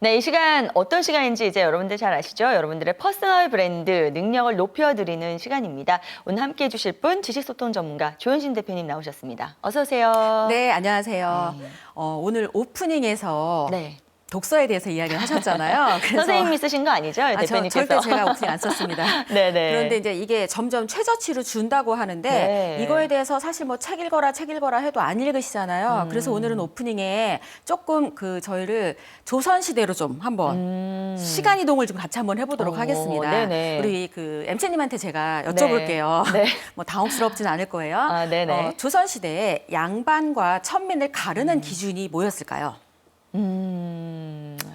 네, 이 시간 어떤 시간인지 이제 여러분들 잘 아시죠? 여러분들의 퍼스널 브랜드 능력을 높여드리는 시간입니다. 오늘 함께해 주실 분 지식소통 전문가 조현신 대표님 나오셨습니다. 어서 오세요. 네, 안녕하세요. 네. 오늘 오프닝에서 네. 독서에 대해서 이야기를 하셨잖아요. 그래서 선생님이 쓰신 거 아니죠? 대표님께서. 절대 제가 오프닝 안 썼습니다. 네네. 그런데 이제 이게 점점 최저치를 준다고 하는데 네. 이거에 대해서 사실 뭐 책 읽어라 해도 안 읽으시잖아요. 그래서 오늘은 오프닝에 조금 저희를 조선시대로 좀 한번 시간 이동을 좀 같이 한번 해보도록 하겠습니다. 네네. 우리 MC님한테 제가 여쭤볼게요. 네. 뭐 당혹스럽진 않을 거예요. 아, 네네. 조선시대에 양반과 천민을 가르는 기준이 뭐였을까요?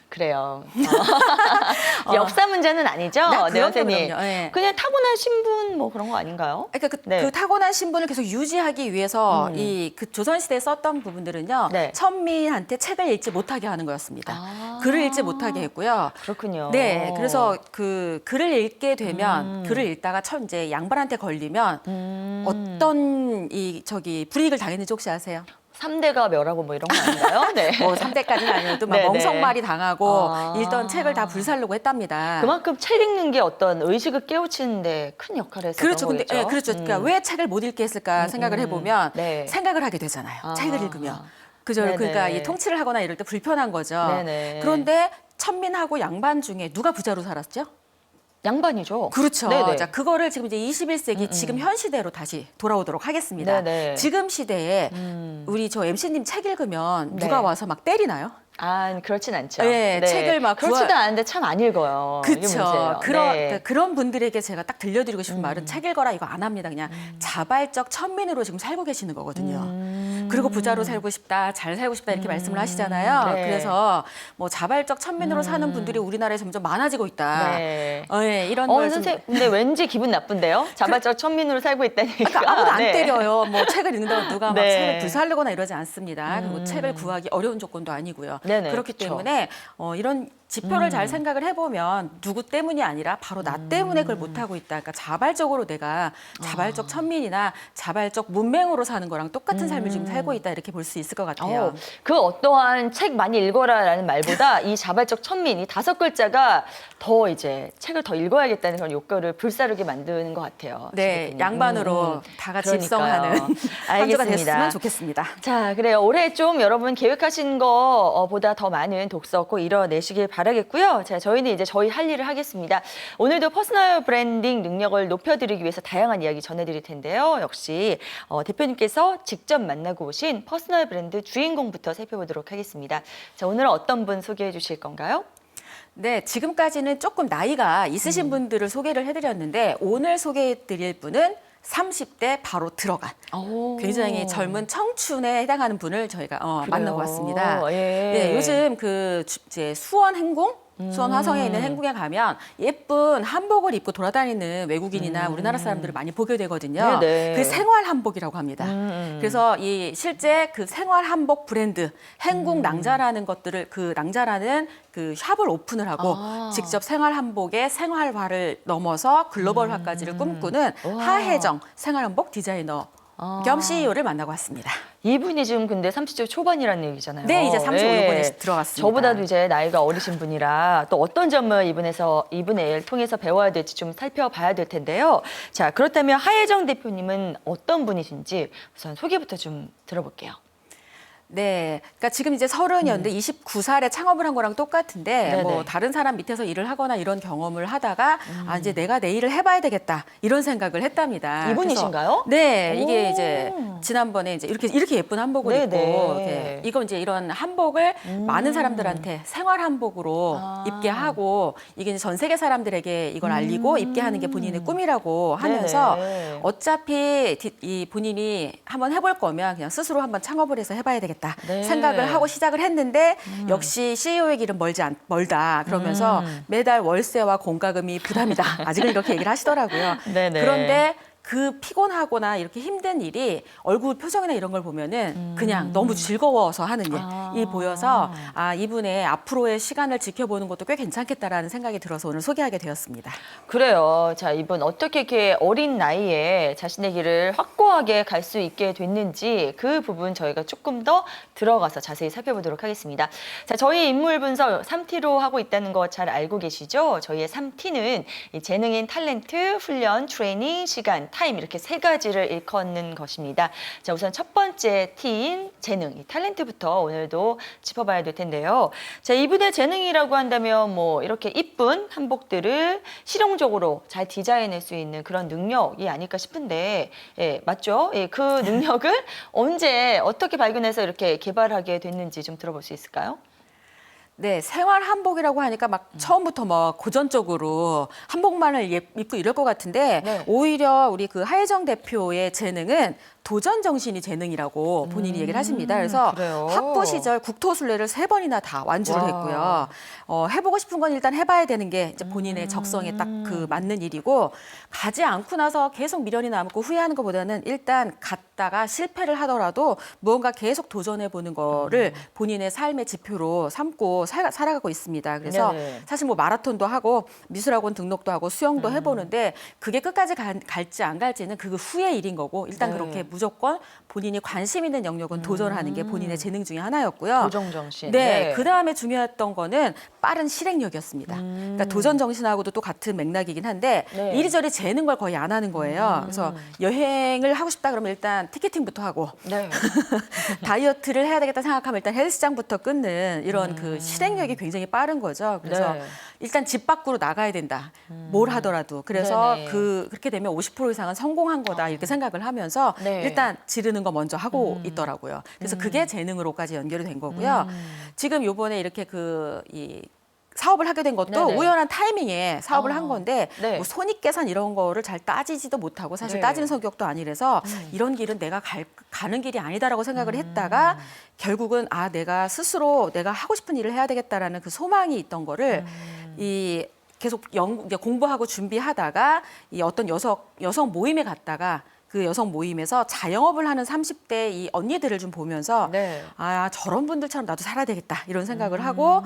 그래요. 역사 문제는 아니죠? 네, 선생님. 그럼요. 네. 그냥 타고난 신분 뭐 그런 거 아닌가요? 그러니까 네. 그 타고난 신분을 계속 유지하기 위해서 그 조선시대에 썼던 부분들은요. 네. 천민한테 책을 읽지 못하게 하는 거였습니다. 글을 읽지 못하게 했고요. 그렇군요. 네, 그래서 글을 읽게 되면 글을 읽다가 이제 양반한테 걸리면 어떤 불이익을 당했는지 혹시 아세요? 3대가 멸하고 뭐 이런 거 아닌가요? 네. 뭐 3대까지는 아니어도 막 네네. 멍석말이 당하고 아. 읽던 책을 다 불살르고 했답니다. 그만큼 책 읽는 게 어떤 의식을 깨우치는데 큰 역할을 했었던 그렇죠. 거겠죠. 근데 그렇죠. 그러니까 왜 책을 못 읽게 했을까 생각을 해보면 네. 생각을 하게 되잖아요. 아. 책을 읽으면. 그죠? 네네. 그러니까 이 통치를 하거나 이럴 때 불편한 거죠. 네네. 그런데 천민하고 양반 중에 누가 부자로 살았죠? 양반이죠. 그렇죠. 네네. 자, 그거를 지금 이제 21세기 지금 현 시대로 다시 돌아오도록 하겠습니다. 네네. 지금 시대에 우리 MC님 책 읽으면 네. 누가 와서 막 때리나요? 아, 그렇진 않죠. 네, 책을 막 그렇지도 않은데 참 안 읽어요. 이게 문제예요. 그렇죠. 네. 그런 분들에게 제가 딱 들려드리고 싶은 말은 책 읽어라 이거 안 합니다. 그냥 자발적 천민으로 지금 살고 계시는 거거든요. 그리고 부자로 살고 싶다, 잘 살고 싶다 이렇게 말씀을 하시잖아요. 네. 그래서 뭐 자발적 천민으로 사는 분들이 우리나라에 점점 많아지고 있다. 네. 네, 이런 걸 좀. 선생님, 근데 왠지 기분 나쁜데요? 자발적 천민으로 살고 있다는 얘기가. 그러니까 아무도 안 네. 때려요. 뭐 책을 읽는다고 누가 막 네. 책을 불살르거나 이러지 않습니다. 그리고 책을 구하기 어려운 조건도 아니고요. 네네, 그렇기 그쵸. 때문에 이런 지표를 잘 생각을 해보면 누구 때문이 아니라 바로 나 때문에 그걸 못하고 있다. 그러니까 자발적으로 내가 자발적 천민이나 자발적 문맹으로 사는 거랑 똑같은 삶을 지금 살고 있다 이렇게 볼 수 있을 것 같아요. 그 어떠한 책 많이 읽어라라는 말보다 이 자발적 천민, 이 5글자가 더 이제 책을 더 읽어야겠다는 그런 욕구를 불사르게 만드는 것 같아요. 네, 지금. 양반으로 다 같이 그러니까요. 입성하는 한 주가 알겠습니다. 됐으면 좋겠습니다. 자, 그래요. 올해 좀 여러분 계획하신 거보다 더 많은 독서 꼭 이뤄내시길 바라겠고요. 자, 저희는 이제 저희 할 일을 하겠습니다. 오늘도 퍼스널 브랜딩 능력을 높여드리기 위해서 다양한 이야기 전해드릴 텐데요. 역시 대표님께서 직접 만나고 오신 퍼스널 브랜드 주인공부터 살펴보도록 하겠습니다. 자, 오늘은 어떤 분 소개해 주실 건가요? 네, 지금까지는 조금 나이가 있으신 분들을 소개를 해드렸는데 오늘 소개해드릴 분은 30대 바로 들어간 굉장히 젊은 청춘에 해당하는 분을 저희가 만나고 왔습니다. 예. 네, 요즘 이제 수원 행궁? 수원 화성에 있는 행궁에 가면 예쁜 한복을 입고 돌아다니는 외국인이나 우리나라 사람들을 많이 보게 되거든요. 네네. 그 생활 한복이라고 합니다. 그래서 실제 그 생활 한복 브랜드 행궁 낭자라는 것들을 낭자라는 그 샵을 오픈을 하고 직접 생활 한복의 생활화를 넘어서 글로벌화까지를 꿈꾸는 하혜정 생활 한복 디자이너 겸 CEO를 만나고 왔습니다. 이분이 지금 근데 30대 초반이라는 얘기잖아요. 네, 이제 35 예. 이번에 들어갔습니다. 저보다도 이제 나이가 어리신 분이라 또 어떤 점을 이분을 통해서 배워야 될지 좀 살펴봐야 될 텐데요. 자, 그렇다면 하혜정 대표님은 어떤 분이신지 우선 소개부터 좀 들어볼게요. 네, 그러니까 지금 이제 30이었는데 29살에 창업을 한 거랑 똑같은데 네네. 뭐 다른 사람 밑에서 일을 하거나 이런 경험을 하다가 이제 내가 내 일을 해봐야 되겠다 이런 생각을 했답니다. 이분이신가요? 그래서 네, 이게 오. 이제 지난번에 이제 이렇게 예쁜 한복을 네네. 입고 이거 이제 이런 한복을 많은 사람들한테 생활 한복으로 입게 하고 이게 이제 전 세계 사람들에게 이걸 알리고 입게 하는 게 본인의 꿈이라고 하면서 네네. 어차피 이 본인이 한번 해볼 거면 그냥 스스로 한번 창업을 해서 해봐야 되겠다. 네. 생각을 하고 시작을 했는데 역시 CEO의 길은 멀다 그러면서 매달 월세와 공과금이 부담이다. 아직은 이렇게 얘기를 하시더라고요. 네네. 그런데 그 피곤하거나 이렇게 힘든 일이 얼굴 표정이나 이런 걸 보면은 그냥 너무 즐거워서 하는 일이 보여서 이분의 앞으로의 시간을 지켜보는 것도 꽤 괜찮겠다라는 생각이 들어서 오늘 소개하게 되었습니다. 그래요. 자, 이분 어떻게 이렇게 어린 나이에 자신의 길을 확고하게 갈 수 있게 됐는지 그 부분 저희가 조금 더 들어가서 자세히 살펴보도록 하겠습니다. 자, 저희 인물 분석 3T로 하고 있다는 거 잘 알고 계시죠? 저희의 3T는 이 재능인 탤런트, 훈련, 트레이닝, 시간, 타임 이렇게 세 가지를 일컫는 것입니다. 자, 우선 첫 번째 T인 재능, 이 탤런트부터 오늘도 짚어봐야 될 텐데요. 자, 이분의 재능이라고 한다면 뭐 이렇게 이쁜 한복들을 실용적으로 잘 디자인할 수 있는 그런 능력이 아닐까 싶은데, 예, 맞죠? 예, 그 능력을 언제 어떻게 발견해서 이렇게 개발하게 됐는지 좀 들어볼 수 있을까요? 네, 생활 한복이라고 하니까 막 처음부터 뭐 고전적으로 한복만을 입고 이럴 것 같은데 네. 오히려 우리 그 하혜정 대표의 재능은 도전 정신이 재능이라고 본인이 얘기를 하십니다. 그래서 그래요? 학부 시절 국토순례를 3번이나 다 완주를 와. 했고요. 해보고 싶은 건 일단 해봐야 되는 게 이제 본인의 적성에 딱 그 맞는 일이고 가지 않고 나서 계속 미련이 남고 후회하는 것보다는 일단 갔다가 실패를 하더라도 무언가 계속 도전해보는 거를 본인의 삶의 지표로 삼고 살아가고 있습니다. 그래서 네네. 사실 뭐 마라톤도 하고 미술학원 등록도 하고 수영도 해보는데 그게 끝까지 갈지 안 갈지는 그 후의 일인 거고 일단 네. 그렇게 무조건 본인이 관심 있는 영역은 도전하는 게 본인의 재능 중에 하나였고요. 도전 정신. 네, 그 다음에 중요했던 거는 빠른 실행력이었습니다. 그러니까 도전 정신하고도 또 같은 맥락이긴 한데 네. 이리저리 재는 걸 거의 안 하는 거예요. 그래서 여행을 하고 싶다 그러면 일단 티켓팅부터 하고 네. 다이어트를 해야 되겠다 생각하면 일단 헬스장부터 끊는 이런 그 실행력이 굉장히 빠른 거죠. 그래서 네. 일단 집 밖으로 나가야 된다. 뭘 하더라도. 그래서 네네. 그렇게 되면 50% 이상은 성공한 거다 이렇게 생각을 하면서 네. 일단 지르는 거 먼저 하고 있더라고요. 그래서 그게 재능으로까지 연결이 된 거고요. 지금 요번에 이렇게 이 사업을 하게 된 것도 네네. 우연한 타이밍에 사업을 한 건데 네. 뭐 손익계산 이런 거를 잘 따지지도 못하고 사실 네. 따지는 성격도 아니라서 이런 길은 내가 가는 길이 아니다라고 생각을 했다가 결국은 내가 스스로 내가 하고 싶은 일을 해야 되겠다라는 그 소망이 있던 거를 계속 이제 공부하고 준비하다가 이 어떤 여성 모임에 갔다가 그 여성 모임에서 자영업을 하는 30대 이 언니들을 좀 보면서 네. 저런 분들처럼 나도 살아야 되겠다 이런 생각을 하고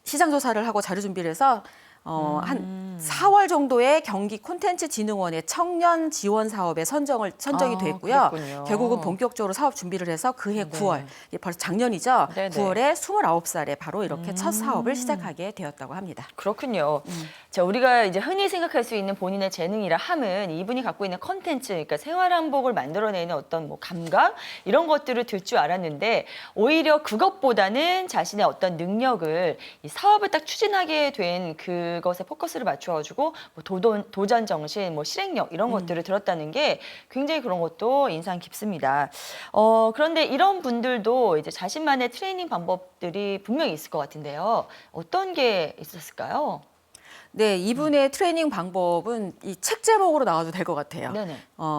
시장 조사를 하고 자료 준비를 해서 한 4월 정도에 경기 콘텐츠진흥원의 청년 지원 사업에 선정이 됐고요. 그랬군요. 결국은 본격적으로 사업 준비를 해서 그해 네. 9월, 이게 벌써 작년이죠. 네네. 9월에 29살에 바로 이렇게 첫 사업을 시작하게 되었다고 합니다. 그렇군요. 자, 우리가 이제 흔히 생각할 수 있는 본인의 재능이라 함은 이분이 갖고 있는 컨텐츠, 그러니까 생활 한복을 만들어내는 어떤 뭐 감각 이런 것들을 들 줄 알았는데 오히려 그것보다는 자신의 어떤 능력을 이 사업을 딱 추진하게 된 그것에 포커스를 맞춰가지고 뭐 도전 정신, 뭐 실행력 이런 것들을 들었다는 게 굉장히 그런 것도 인상 깊습니다. 그런데 이런 분들도 이제 자신만의 트레이닝 방법들이 분명히 있을 것 같은데요. 어떤 게 있었을까요? 네, 이분의 트레이닝 방법은 이 책 제목으로 나와도 될 것 같아요. 네네.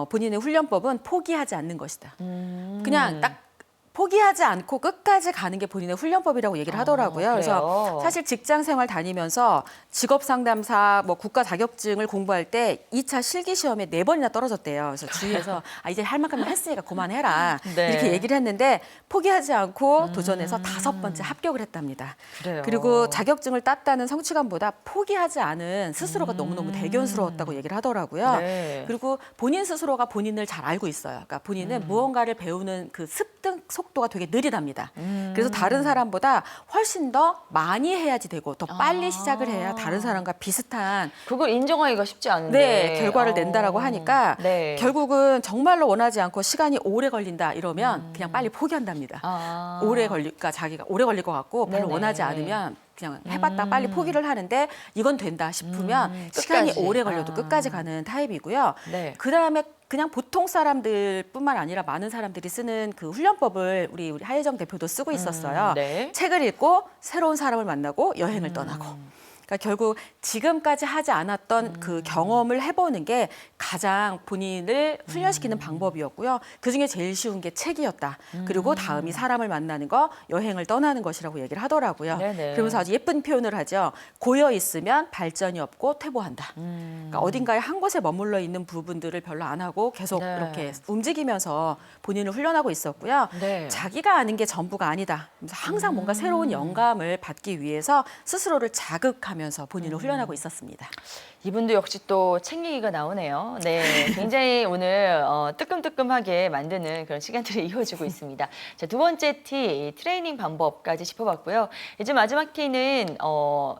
본인의 훈련법은 포기하지 않는 것이다. 그냥 딱 포기하지 않고 끝까지 가는 게 본인의 훈련법이라고 얘기를 하더라고요. 그래서 그래요? 사실 직장 생활 다니면서 직업 상담사 뭐 국가 자격증을 공부할 때 2차 실기 시험에 4번이나 떨어졌대요. 그래서 주위에서 이제 할 만큼 했으니까 그만해라. 네. 이렇게 얘기를 했는데 포기하지 않고 도전해서 5번째 합격을 했답니다. 그래요. 그리고 자격증을 땄다는 성취감보다 포기하지 않은 스스로가 너무너무 대견스러웠다고 얘기를 하더라고요. 네. 그리고 본인 스스로가 본인을 잘 알고 있어요. 그러니까 본인은 무언가를 배우는 그 습득 속도가 되게 느리답니다. 그래서 다른 사람보다 훨씬 더 많이 해야지 되고 더 빨리 시작을 해야 다른 사람과 비슷한 그걸 인정하기가 쉽지 않은데 네, 결과를 낸다라고 하니까 네. 결국은 정말로 원하지 않고 시간이 오래 걸린다 이러면 그냥 빨리 포기한답니다. 그러니까 자기가 오래 걸릴 것 같고 별로 네네. 원하지 않으면 그냥 해봤다 빨리 포기를 하는데 이건 된다 싶으면 시간이 끝까지. 오래 걸려도 끝까지 가는 타입이고요. 네. 그다음에 그냥 보통 사람들뿐만 아니라 많은 사람들이 쓰는 그 훈련법을 우리 하혜정 대표도 쓰고 있었어요. 네. 책을 읽고 새로운 사람을 만나고 여행을 떠나고 그러니까 결국 지금까지 하지 않았던 그 경험을 해보는 게 가장 본인을 훈련시키는 방법이었고요. 그중에 제일 쉬운 게 책이었다. 그리고 다음이 사람을 만나는 거, 여행을 떠나는 것이라고 얘기를 하더라고요. 네네. 그러면서 아주 예쁜 표현을 하죠. 고여 있으면 발전이 없고 퇴보한다. 그러니까 어딘가에 한 곳에 머물러 있는 부분들을 별로 안 하고 계속 네. 이렇게 움직이면서 본인을 훈련하고 있었고요. 네. 자기가 아는 게 전부가 아니다. 그래서 항상 뭔가 새로운 영감을 받기 위해서 스스로를 자극하면서 본인을 훈련하고 있었습니다. 이분도 역시 또 책 얘기가 나오네요. 네, 굉장히 오늘 뜨끔뜨끔하게 만드는 그런 시간들이 이어지고 있습니다. 자, 두 번째 티, 트레이닝 방법까지 짚어봤고요. 이제 마지막 티는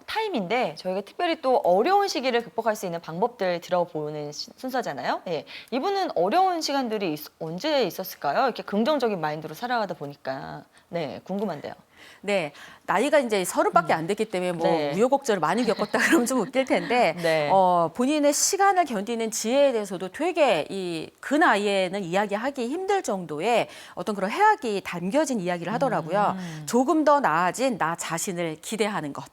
타임인데 저희가 특별히 또 어려운 시기를 극복할 수 있는 방법들 들어보는 순서잖아요. 네, 이분은 어려운 시간들이 언제 있었을까요? 이렇게 긍정적인 마인드로 살아가다 보니까 네, 궁금한데요. 네, 나이가 이제 30밖에 안 됐기 때문에 뭐 네. 우여곡절을 많이 겪었다 그러면 좀 웃길 텐데 네. 본인의 시간을 견디는 지혜에 대해서도 되게 그 나이에는 이야기하기 힘들 정도의 어떤 그런 해악이 담겨진 이야기를 하더라고요. 조금 더 나아진 나 자신을 기대하는 것.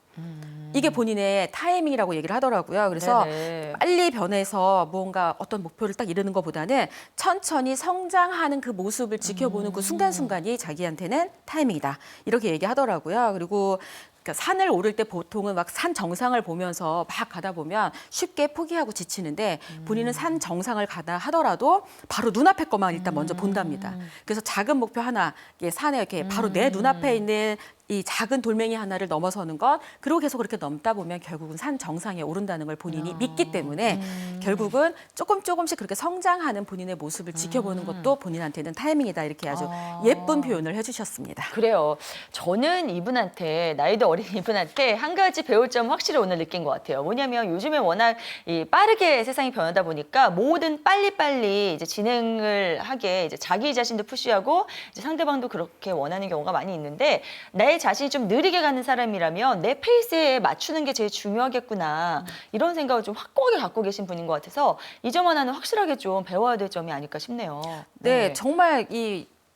이게 본인의 타이밍이라고 얘기를 하더라고요. 그래서 네네. 빨리 변해서 뭔가 어떤 목표를 딱 이루는 것보다는 천천히 성장하는 그 모습을 지켜보는 그 순간순간이 자기한테는 타이밍이다. 이렇게 얘기하더라고요. 그리고 그러니까 산을 오를 때 보통은 막 산 정상을 보면서 막 가다 보면 쉽게 포기하고 지치는데 본인은 산 정상을 가다 하더라도 바로 눈앞에 것만 일단 먼저 본답니다. 그래서 작은 목표 하나, 이게 산에 이렇게 바로 내 눈앞에 있는 이 작은 돌멩이 하나를 넘어서는 것, 그리고 계속 그렇게 넘다 보면 결국은 산 정상에 오른다는 걸 본인이 믿기 때문에 결국은 조금씩 그렇게 성장하는 본인의 모습을 지켜보는 것도 본인한테는 타이밍이다. 이렇게 아주 예쁜 표현을 해주셨습니다. 그래요. 저는 이분한테 나이도 어린 이분한테 한 가지 배울 점 확실히 오늘 느낀 것 같아요. 뭐냐면 요즘에 워낙 빠르게 세상이 변하다 보니까 뭐든 빨리빨리 이제 진행을 하게 이제 자기 자신도 푸시하고 이제 상대방도 그렇게 원하는 경우가 많이 있는데 내 자신이 좀 느리게 가는 사람이라면 내 페이스에 맞추는 게 제일 중요하겠구나 이런 생각을 좀 확고하게 갖고 계신 분인 것 같아서 이 점 하나는 확실하게 좀 배워야 될 점이 아닐까 싶네요. 네, 정말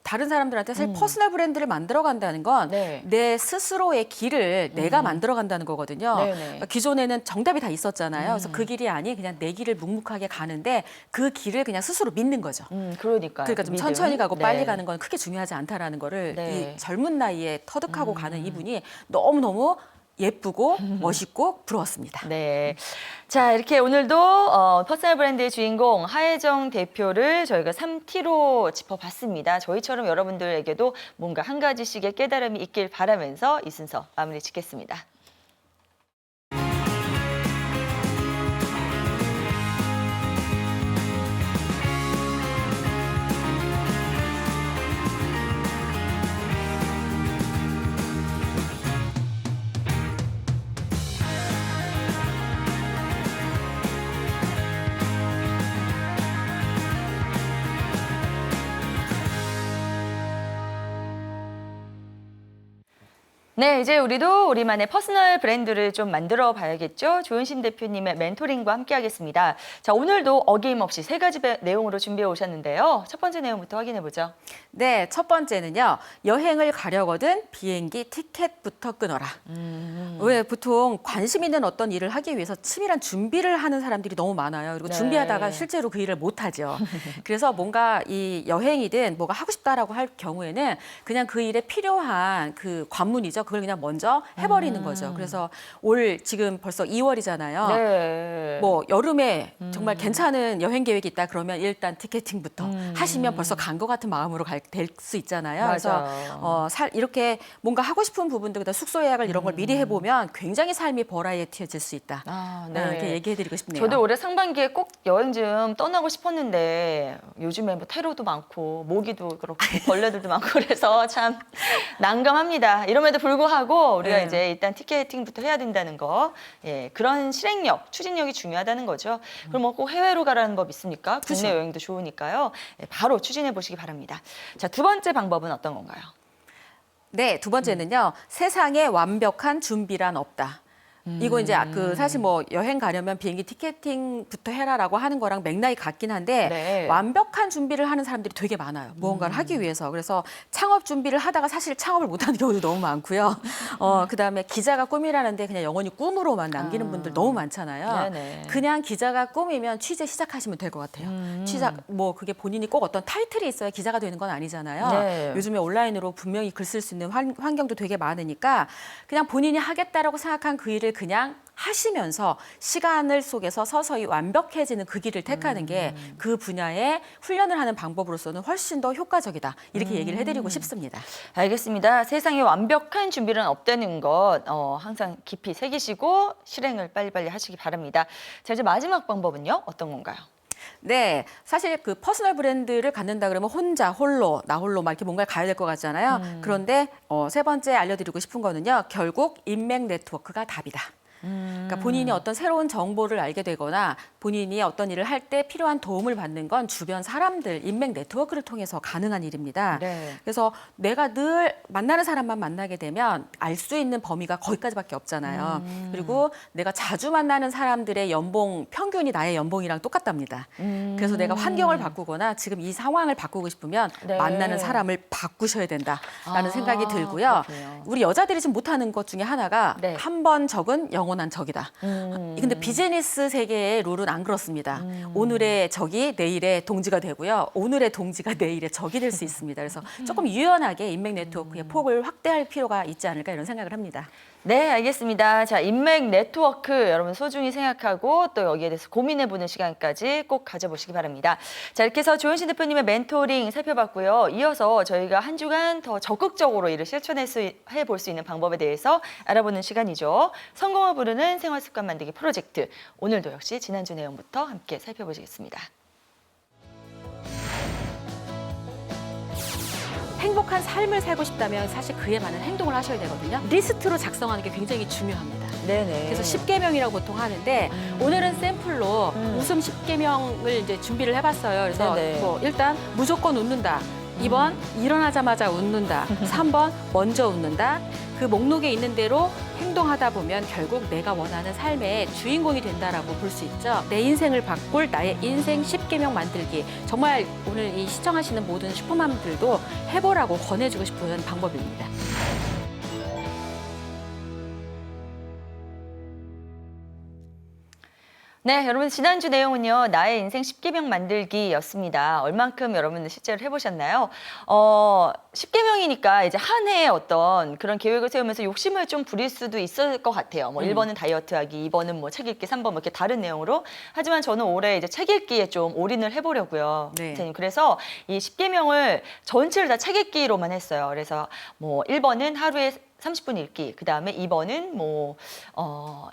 다른 사람들한테 사실 퍼스널 브랜드를 만들어 간다는 건 네. 내 스스로의 길을 내가 만들어 간다는 거거든요. 네네. 그러니까 기존에는 정답이 다 있었잖아요. 그래서 그 길이 아닌 그냥 내 길을 묵묵하게 가는데 그 길을 그냥 스스로 믿는 거죠. 그러니까요. 그러니까 좀 믿음. 천천히 가고 네. 빨리 가는 건 크게 중요하지 않다라는 거를 네. 이 젊은 나이에 터득하고 가는 이분이 너무너무 예쁘고 멋있고 부러웠습니다. 네. 자, 이렇게 오늘도 퍼스널 브랜드의 주인공 하혜정 대표를 저희가 3T로 짚어봤습니다. 저희처럼 여러분들에게도 뭔가 한 가지씩의 깨달음이 있길 바라면서 이 순서 마무리 짓겠습니다. 네, 이제 우리도 우리만의 퍼스널 브랜드를 좀 만들어 봐야겠죠. 조은신 대표님의 멘토링과 함께 하겠습니다. 자, 오늘도 어김없이 세 가지 내용으로 준비해 오셨는데요. 첫 번째 내용부터 확인해 보죠. 네, 첫 번째는요. 여행을 가려거든 비행기 티켓부터 끊어라. 왜 보통 관심 있는 어떤 일을 하기 위해서 치밀한 준비를 하는 사람들이 너무 많아요. 그리고 네. 준비하다가 실제로 그 일을 못 하죠. 그래서 뭔가 이 여행이든 뭐가 하고 싶다라고 할 경우에는 그냥 그 일에 필요한 그 관문이죠. 그걸 그냥 먼저 해버리는 거죠. 그래서 올 지금 벌써 2월이잖아요. 네. 뭐 여름에 정말 괜찮은 여행 계획이 있다 그러면 일단 티켓팅부터 하시면 벌써 간 것 같은 마음으로 될 수 있잖아요. 맞아요. 그래서 이렇게 뭔가 하고 싶은 부분들, 그다음 숙소 예약을 이런 걸 미리 해보면 굉장히 삶이 버라이어티해질 수 있다. 아, 이렇게 얘기해드리고 싶네요. 저도 올해 상반기에 꼭 여행 좀 떠나고 싶었는데 요즘에 뭐 테러도 많고 모기도 그렇고 벌레들도 많고 그래서 참 난감합니다. 이럼에도 불구하고 우리가 네. 이제 일단 티켓팅부터 해야 된다는 거, 예, 그런 실행력, 추진력이 중요하다는 거죠. 그럼 뭐 꼭 해외로 가라는 법 있습니까? 국내 그렇죠. 여행도 좋으니까요. 예, 바로 추진해 보시기 바랍니다. 자, 두 번째 방법은 어떤 건가요? 네, 두 번째는요. 세상에 완벽한 준비란 없다. 이거 이제 그 사실 뭐 여행 가려면 비행기 티켓팅부터 해라라고 하는 거랑 맥락이 같긴 한데 네. 완벽한 준비를 하는 사람들이 되게 많아요. 무언가를 하기 위해서. 그래서 창업 준비를 하다가 사실 창업을 못하는 경우도 너무 많고요. 그다음에 기자가 꿈이라는데 그냥 영원히 꿈으로만 남기는 분들 너무 많잖아요. 네네. 그냥 기자가 꿈이면 취재 시작하시면 될 것 같아요. 취재 뭐 그게 본인이 꼭 어떤 타이틀이 있어야 기자가 되는 건 아니잖아요. 네. 요즘에 온라인으로 분명히 글 쓸 수 있는 환경도 되게 많으니까 그냥 본인이 하겠다라고 생각한 그 일을 그냥 하시면서 시간을 속에서 서서히 완벽해지는 그 길을 택하는 게 그 분야에 훈련을 하는 방법으로서는 훨씬 더 효과적이다. 이렇게 얘기를 해드리고 싶습니다. 알겠습니다. 세상에 완벽한 준비는 없다는 것 항상 깊이 새기시고 실행을 빨리빨리 하시기 바랍니다. 자, 이제 마지막 방법은요? 어떤 건가요? 네, 사실 그 퍼스널 브랜드를 갖는다 그러면 혼자, 홀로, 나 홀로 막 이렇게 뭔가를 가야 될 것 같잖아요. 그런데 세 번째 알려드리고 싶은 거는요. 결국 인맥 네트워크가 답이다. 그러니까 본인이 어떤 새로운 정보를 알게 되거나 본인이 어떤 일을 할 때 필요한 도움을 받는 건 주변 사람들, 인맥 네트워크를 통해서 가능한 일입니다. 네. 그래서 내가 늘 만나는 사람만 만나게 되면 알 수 있는 범위가 거기까지밖에 없잖아요. 그리고 내가 자주 만나는 사람들의 연봉 평균이 나의 연봉이랑 똑같답니다. 그래서 내가 환경을 바꾸거나 지금 이 상황을 바꾸고 싶으면 네. 만나는 사람을 바꾸셔야 된다라는 생각이 들고요. 그렇군요. 우리 여자들이 지금 못하는 것 중에 하나가 네. 한 번 적은 영원한 적이다. 근데 비즈니스 세계의 룰은 안 그렇습니다. 오늘의 적이 내일의 동지가 되고요. 오늘의 동지가 내일의 적이 될 수 있습니다. 그래서 조금 유연하게 인맥 네트워크의 폭을 확대할 필요가 있지 않을까 이런 생각을 합니다. 네, 알겠습니다. 자, 인맥 네트워크 여러분 소중히 생각하고 또 여기에 대해서 고민해보는 시간까지 꼭 가져보시기 바랍니다. 자, 이렇게 해서 조현신 대표님의 멘토링 살펴봤고요. 이어서 저희가 한 주간 더 적극적으로 이를 실천해볼 수 있는 방법에 대해서 알아보는 시간이죠. 성공을 부르는 생활습관 만들기 프로젝트. 오늘도 역시 지난주 내용부터 함께 살펴보시겠습니다. 행복한 삶을 살고 싶다면 사실 그에 맞는 행동을 하셔야 되거든요. 리스트로 작성하는 게 굉장히 중요합니다. 네네. 그래서 10계명이라고 보통 하는데 오늘은 샘플로 웃음 10계명을 이제 준비를 해봤어요. 그래서 네네. 뭐 일단 무조건 웃는다. 2번 일어나자마자 웃는다. 3번 먼저 웃는다. 그 목록에 있는 대로 행동하다 보면 결국 내가 원하는 삶의 주인공이 된다라고 볼 수 있죠. 내 인생을 바꿀 나의 인생 10계명 만들기. 정말 오늘 이 시청하시는 모든 슈퍼맘들도 해보라고 권해주고 싶은 방법입니다. 네, 여러분 지난주 내용은요. 나의 인생 10계명 만들기였습니다. 얼만큼 여러분들 실제로 해보셨나요? 10계명이니까 이제 한 해에 어떤 그런 계획을 세우면서 욕심을 좀 부릴 수도 있을 것 같아요. 뭐 1번은 다이어트하기, 2번은 뭐 책 읽기, 3번 뭐 이렇게 다른 내용으로. 하지만 저는 올해 이제 책 읽기에 좀 올인을 해보려고요. 네. 그래서 이 10계명을 전체를 다 책 읽기로만 했어요. 그래서 뭐 1번은 하루에 30분 읽기, 그 다음에 2번은 뭐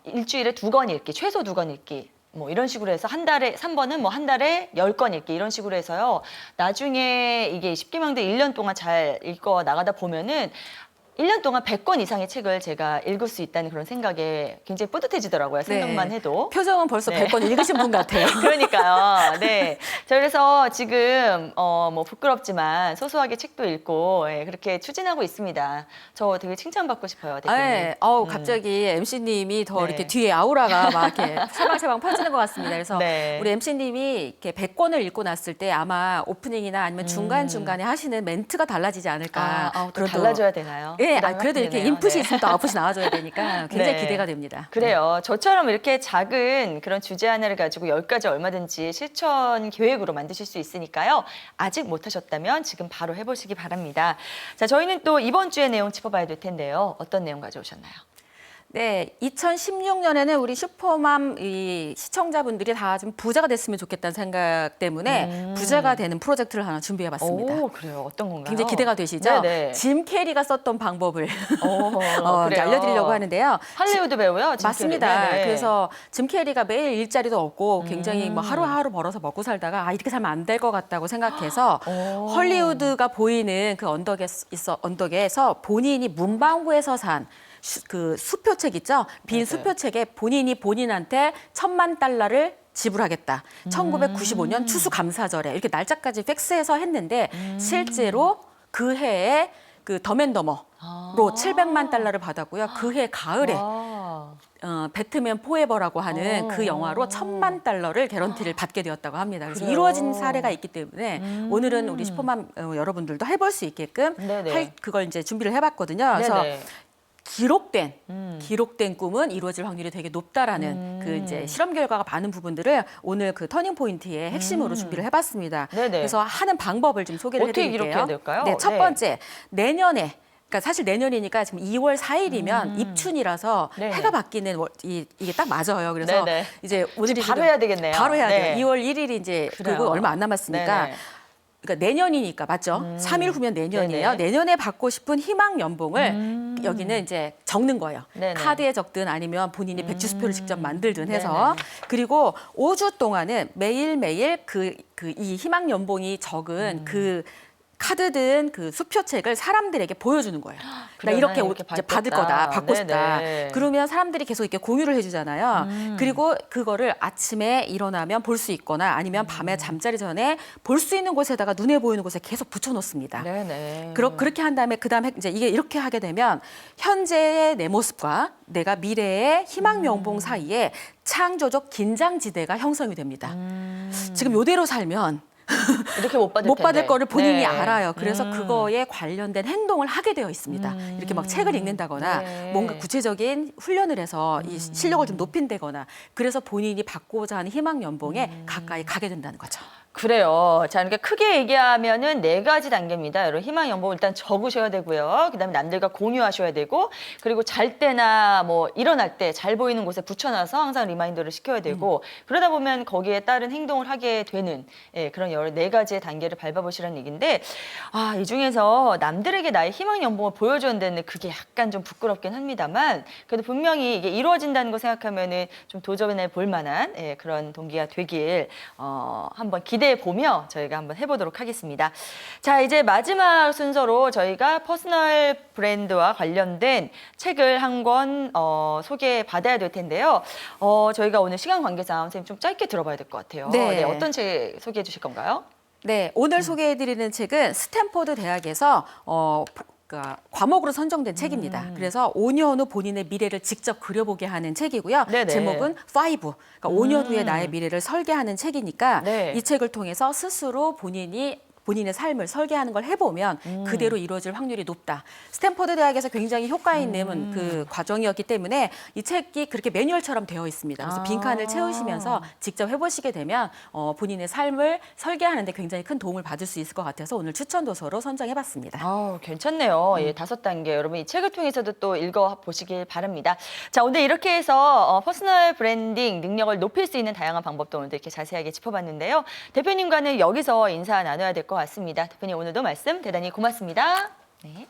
일주일에 2권 읽기, 최소 2권 읽기. 뭐 이런 식으로 해서 한 달에 3번은 뭐 한 달에 10권 읽기 이런 식으로 해서요. 나중에 이게 10계명들 1년 동안 잘 읽어 나가다 보면은 1년 동안 100권 이상의 책을 제가 읽을 수 있다는 그런 생각에 굉장히 뿌듯해지더라고요. 생각만 해도. 표정은 벌써 네. 100권 읽으신 분 같아요. 그러니까요. 네. 자, 그래서 지금 뭐 부끄럽지만 소소하게 책도 읽고 예, 그렇게 추진하고 있습니다. 저 되게 칭찬받고 싶어요, 대표님. 네. 갑자기 MC님이 더 네. 이렇게 뒤에 아우라가 막 이렇게 샤방샤방 펴지는 것 같습니다. 그래서 네. 우리 MC님이 이렇게 100권을 읽고 났을 때 아마 오프닝이나 아니면 중간중간에 하시는 멘트가 달라지지 않을까. 또 그런 또- 달라져야 되나요? 네, 부담이 그래도 이렇게 되네요. 인풋이 네. 있으면 또 아웃풋이 나와줘야 되니까 굉장히 네. 기대가 됩니다. 그래요. 저처럼 이렇게 작은 그런 주제 하나를 가지고 10가지 얼마든지 실천 계획으로 만드실 수 있으니까요. 아직 못하셨다면 지금 바로 해보시기 바랍니다. 자, 저희는 또 이번 주의 내용 짚어봐야 될 텐데요. 어떤 내용 가져오셨나요? 네, 2016년에는 우리 슈퍼맘 이 시청자분들이 다 좀 부자가 됐으면 좋겠다는 생각 때문에 부자가 되는 프로젝트를 하나 준비해봤습니다. 오, 그래요. 어떤 건가요? 굉장히 기대가 되시죠? 네네. 짐 캐리가 썼던 방법을 이제 그래요. 알려드리려고 하는데요. 할리우드 배우요? 짐 맞습니다. 캐리. 네네. 그래서 짐 캐리가 매일 일자리도 없고 굉장히 뭐 하루하루 벌어서 먹고 살다가 이렇게 살면 안 될 것 같다고 생각해서 헐리우드가 보이는 그 언덕에서 본인이 문방구에서 산 그 수표책 있죠? 빈 네네. 수표책에 본인이 본인한테 $10,000,000를 지불하겠다. 1995년 추수감사절에 이렇게 날짜까지 팩스해서 했는데 실제로 그 해에 그 덤앤더머로 $700만 받았고요. 그 해 가을에 와. 배트맨 포에버라고 하는 그 영화로 $10,000,000를 개런티를 받게 되었다고 합니다. 그래서 이루어진 사례가 있기 때문에 오늘은 우리 슈퍼맘 여러분들도 해볼 수 있게끔 그걸 이제 준비를 해봤거든요. 그래서 기록된 꿈은 이루어질 확률이 되게 높다라는 그 이제 실험 결과가 많은 부분들을 오늘 그 터닝 포인트의 핵심으로 준비를 해봤습니다. 그래서 하는 방법을 좀 소개를 어떻게 해드릴게요. 기록해야 될까요? 네, 첫 번째 내년에. 그러니까 사실 내년이니까 지금 2월 4일이면 입춘이라서 해가 바뀌는 이게 딱 맞아요. 그래서 이제 오늘이 바로 해야 되겠네요. 바로 해야 돼요. 2월 1일이 이제 그거 얼마 안 남았으니까. 그러니까 내년이니까 맞죠? 3일 후면 내년이에요. 내년에 받고 싶은 희망 연봉을 여기는 이제 적는 거예요. 카드에 적든 아니면 본인이 백지수표를 직접 만들든 해서 그리고 5주 동안은 매일매일 이 희망 연봉이 적은 그 카드든 그 수표책을 사람들에게 보여주는 거예요. 나 이렇게 이제 받을 거다, 받고 싶다. 그러면 사람들이 계속 이렇게 공유를 해주잖아요. 그리고 그거를 아침에 일어나면 볼 수 있거나 아니면 밤에 잠자리 전에 볼 수 있는 곳에다가 눈에 보이는 곳에 계속 붙여놓습니다. 그렇게 한 다음에 그다음에 이제 이게 이렇게 하게 되면 현재의 내 모습과 내가 미래의 희망 연봉 사이에 창조적 긴장지대가 형성이 됩니다. 지금 이대로 살면 이렇게 못 받을 거를 본인이 알아요. 그래서 그거에 관련된 행동을 하게 되어 있습니다. 이렇게 막 책을 읽는다거나 뭔가 구체적인 훈련을 해서 이 실력을 좀 높인다거나 그래서 본인이 받고자 하는 희망 연봉에 가까이 가게 된다는 거죠. 그래요. 자, 그러니까 크게 얘기하면은 4가지 단계입니다. 여러분 희망 연봉 일단 적으셔야 되고요. 그다음에 남들과 공유하셔야 되고, 그리고 잘 때나 뭐 일어날 때 잘 보이는 곳에 붙여놔서 항상 리마인더를 시켜야 되고, 그러다 보면 거기에 따른 행동을 하게 되는 그런 여러 4가지의 단계를 밟아보시라는 얘기인데, 이 중에서 남들에게 나의 희망 연봉을 보여줘야 되는데 그게 약간 좀 부끄럽긴 합니다만, 그래도 분명히 이게 이루어진다는 거 생각하면은 좀 도전해 볼 만한 그런 동기가 되길 한번 기대해 보며 저희가 한번 해보도록 하겠습니다. 자, 이제 마지막 순서로 저희가 퍼스널 브랜드와 관련된 책을 한 권 소개받아야 될 텐데요. 저희가 오늘 시간 관계상 선생님 좀 짧게 들어봐야 될 것 같아요. 어떤 책 소개해 주실 건가요? 네, 오늘 소개해드리는 책은 스탠포드 대학에서 그러니까 과목으로 선정된 책입니다. 그래서 5년 후 본인의 미래를 직접 그려보게 하는 책이고요. 제목은 5. 그러니까 5년 후에 나의 미래를 설계하는 책이니까 이 책을 통해서 스스로 본인의 삶을 설계하는 걸 해보면 그대로 이루어질 확률이 높다. 스탠포드 대학에서 굉장히 효과 있는 그 과정이었기 때문에 이 책이 그렇게 매뉴얼처럼 되어 있습니다. 그래서 빈칸을 채우시면서 직접 해보시게 되면 본인의 삶을 설계하는 데 굉장히 큰 도움을 받을 수 있을 것 같아서 오늘 추천 도서로 선정해봤습니다. 괜찮네요. 5단계. 여러분 이 책을 통해서도 또 읽어보시길 바랍니다. 자, 오늘 이렇게 해서 퍼스널 브랜딩 능력을 높일 수 있는 다양한 방법도 오늘 이렇게 자세하게 짚어봤는데요. 대표님과는 여기서 인사 나눠야 될 것 같습니다. 대표님 오늘도 말씀 대단히 고맙습니다. 네.